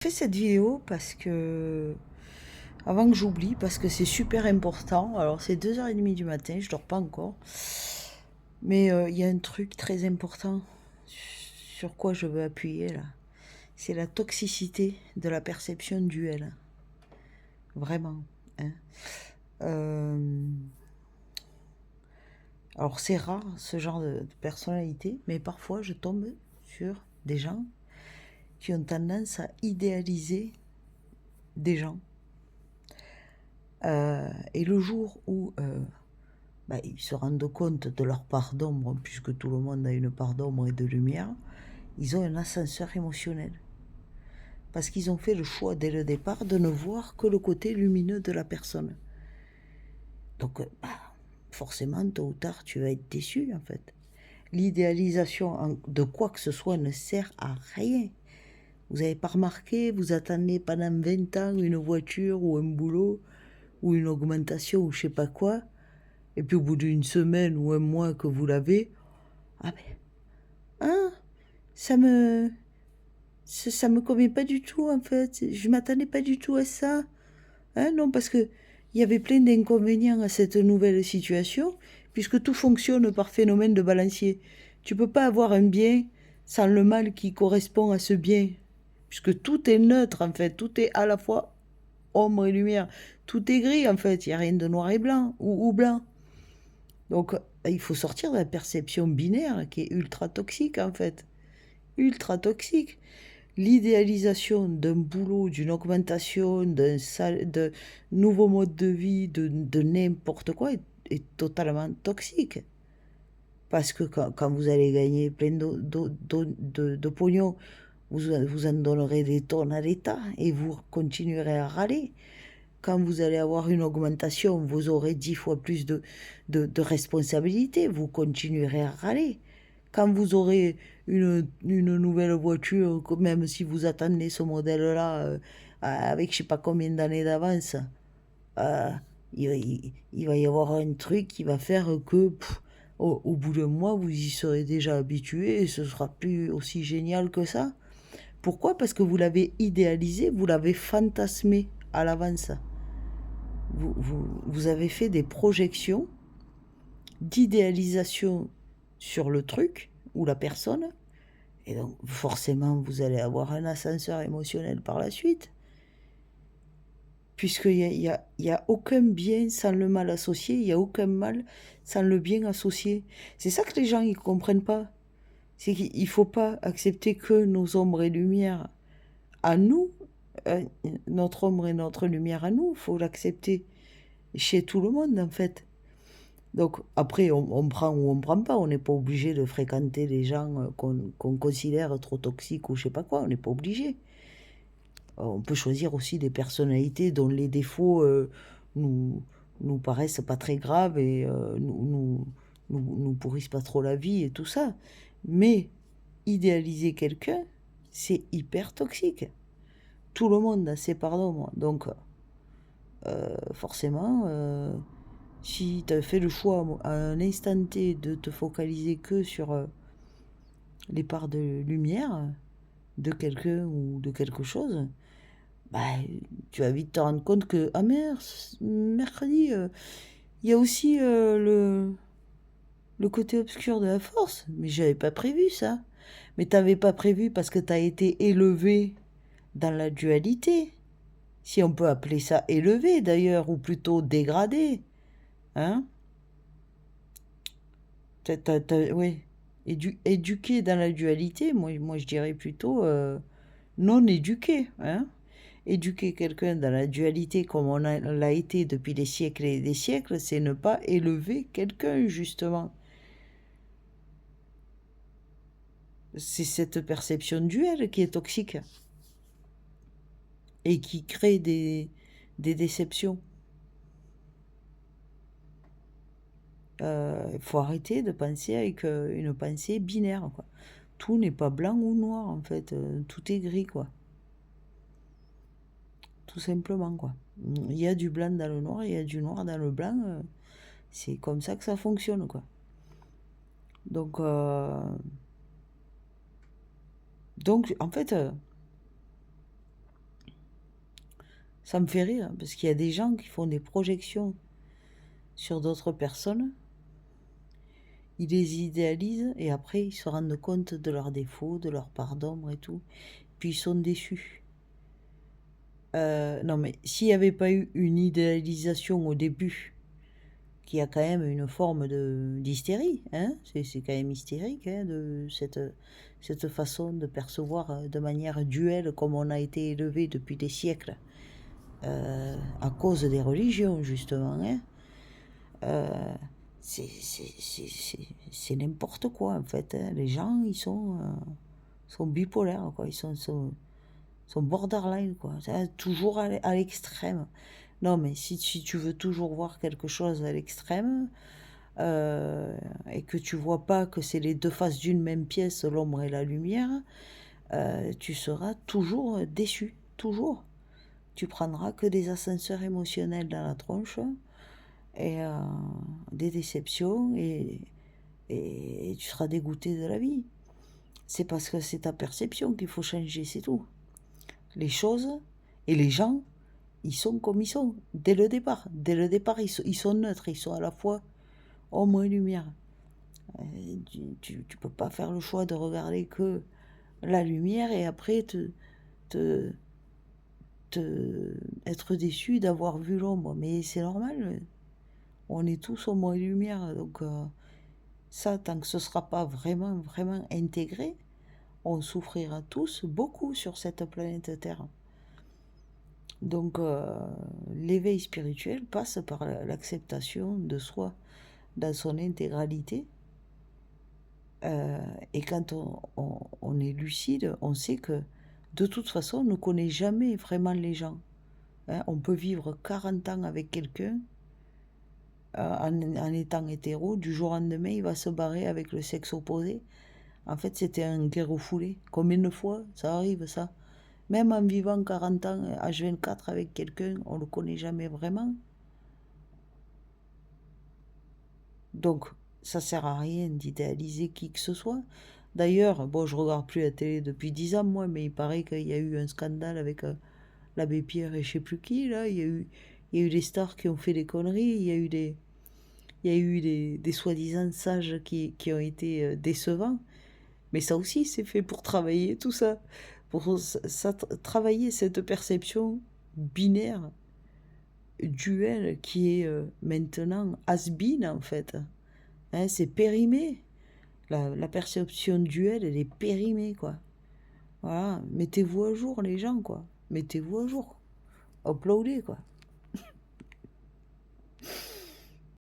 fais cette vidéo parce que, avant que j'oublie, parce que c'est super important. Alors, c'est 2h30 du matin, je dors pas encore. Mais il y a un truc très important sur quoi je veux appuyer là. C'est la toxicité de la perception duel. Vraiment. Hein. Euh, Alors, c'est rare ce genre de personnalité, mais parfois je tombe sur des gens qui ont tendance à idéaliser des gens. Et le jour où ils se rendent compte de leur part d'ombre, puisque tout le monde a une part d'ombre et de lumière, ils ont un ascenseur émotionnel. Parce qu'ils ont fait le choix dès le départ de ne voir que le côté lumineux de la personne. Donc, forcément, tôt ou tard, tu vas être déçu, en fait. L'idéalisation de quoi que ce soit ne sert à rien. Vous n'avez pas remarqué, vous attendez pendant 20 ans une voiture ou un boulot ou une augmentation ou je sais pas quoi, et puis au bout d'une semaine ou un mois que vous l'avez, ah ben, hein, ça me, ça me convient pas du tout en fait, je m'attendais pas du tout à ça. Hein, non, parce que il y avait plein d'inconvénients à cette nouvelle situation, puisque tout fonctionne par phénomène de balancier. Tu peux pas avoir un bien sans le mal qui correspond à ce bien, puisque tout est neutre en fait, tout est à la fois ombre et lumière, tout est gris en fait, il n'y a rien de noir et blanc ou blanc. Donc il faut sortir de la perception binaire qui est ultra toxique en fait, ultra toxique. L'idéalisation d'un boulot, d'une augmentation, de nouveaux modes de vie, de n'importe quoi est totalement toxique. Parce que quand vous allez gagner plein de pognon, vous en donnerez des tonnes à l'État et vous continuerez à râler. Quand vous allez avoir une augmentation, vous aurez 10 fois plus de responsabilités, vous continuerez à râler. Quand vous aurez une nouvelle voiture, même si vous attendez ce modèle-là avec je sais pas combien d'années d'avance, euh, il va y avoir un truc qui va faire que au bout d'un mois, vous y serez déjà habitué et ce sera plus aussi génial que ça. Pourquoi? Parce que vous l'avez idéalisé, vous l'avez fantasmé à l'avance. Vous avez fait des projections d'idéalisation sur le truc ou la personne, et donc forcément vous allez avoir un ascenseur émotionnel par la suite, puisqu'il y a aucun bien sans le mal associé, il n'y a aucun mal sans le bien associé. C'est ça que les gens ne comprennent pas. C'est qu'il ne faut pas accepter que nos ombres et lumières à nous, notre ombre et notre lumière à nous, il faut l'accepter chez tout le monde en fait. Donc après, on prend ou on prend pas. On n'est pas obligé de fréquenter les gens qu'on considère trop toxiques ou je sais pas quoi. On n'est pas obligé. On peut choisir aussi des personnalités dont les défauts nous, nous paraissent pas très graves et nous pourrissent pas trop la vie et tout ça. Mais idéaliser quelqu'un, c'est hyper toxique. Tout le monde a ses parts d'ombre. Donc forcément... si tu as fait le choix à un instant T de te focaliser que sur les parts de lumière de quelqu'un ou de quelque chose, bah, tu vas vite te rendre compte que, ah merde, mercredi, il y a aussi le côté obscur de la force. Mais j'avais pas prévu ça. Mais t'avais pas prévu parce que tu as été élevé dans la dualité. Si on peut appeler ça élevé d'ailleurs, ou plutôt dégradé. Hein? Oui. Éduqué dans la dualité, moi je dirais plutôt non éduqué. Hein? Éduquer quelqu'un dans la dualité comme l'a été depuis des siècles et des siècles, c'est ne pas élever quelqu'un, justement. C'est cette perception duelle qui est toxique et qui crée des déceptions. Il faut arrêter de penser avec une pensée binaire, quoi. Tout n'est pas blanc ou noir, en fait. Tout est gris, quoi. Tout simplement, quoi. Il y a du blanc dans le noir, il y a du noir dans le blanc. C'est comme ça que ça fonctionne, quoi. Donc, en fait, Ça me fait rire, parce qu'il y a des gens qui font des projections sur d'autres personnes, ils les idéalisent, et après ils se rendent compte de leurs défauts, de leurs parts d'ombre et tout, puis ils sont déçus. Non mais s'il n'y avait pas eu une idéalisation au début, qui a quand même une forme d'hystérie, hein, c'est quand même hystérique, hein, de cette façon de percevoir de manière duelle comme on a été élevé depuis des siècles, à cause des religions justement, hein. C'est n'importe quoi en fait, hein. Les gens ils sont bipolaires, quoi. Ils sont borderline, quoi. Toujours à l'extrême. Non mais si tu veux toujours voir quelque chose à l'extrême, et que tu vois pas que c'est les deux faces d'une même pièce, l'ombre et la lumière, tu seras toujours déçu, toujours. Tu prendras que des ascenseurs émotionnels dans la tronche, et des déceptions, et tu seras dégoûté de la vie. C'est parce que c'est ta perception qu'il faut changer, c'est tout. Les choses et les gens, ils sont comme ils sont, dès le départ. Dès le départ, ils sont neutres, ils sont à la fois ombre et lumière. Tu peux pas faire le choix de regarder que la lumière et après te, être déçu d'avoir vu l'ombre. Mais c'est normal, on est tous ombre et lumière. Donc ça, tant que ce sera pas vraiment, vraiment intégré, on souffrira tous beaucoup sur cette planète Terre. Donc l'éveil spirituel passe par l'acceptation de soi dans son intégralité. Et quand on est lucide, on sait que de toute façon, on ne connaît jamais vraiment les gens. Hein, on peut vivre 40 ans avec quelqu'un en étant hétéro, du jour au lendemain, il va se barrer avec le sexe opposé. En fait, c'était un guerre foulé. Combien de fois ça arrive, ça? Même en vivant 40 ans, H24 avec quelqu'un, on ne le connaît jamais vraiment. Donc, ça sert à rien d'idéaliser qui que ce soit. D'ailleurs, bon, je regarde plus la télé depuis 10 ans, moi, mais il paraît qu'il y a eu un scandale avec l'abbé Pierre et je sais plus qui, là. Il y a eu des stars qui ont fait des conneries, il y a eu des soi-disant sages qui ont été décevants. Mais ça aussi, c'est fait pour travailler tout ça. Pour travailler cette perception binaire, duel, qui est maintenant has-been, en fait. Hein, c'est périmé. La perception duel, elle est périmée, quoi. Voilà, mettez-vous à jour, les gens, quoi. Mettez-vous à jour. Uploadez, quoi.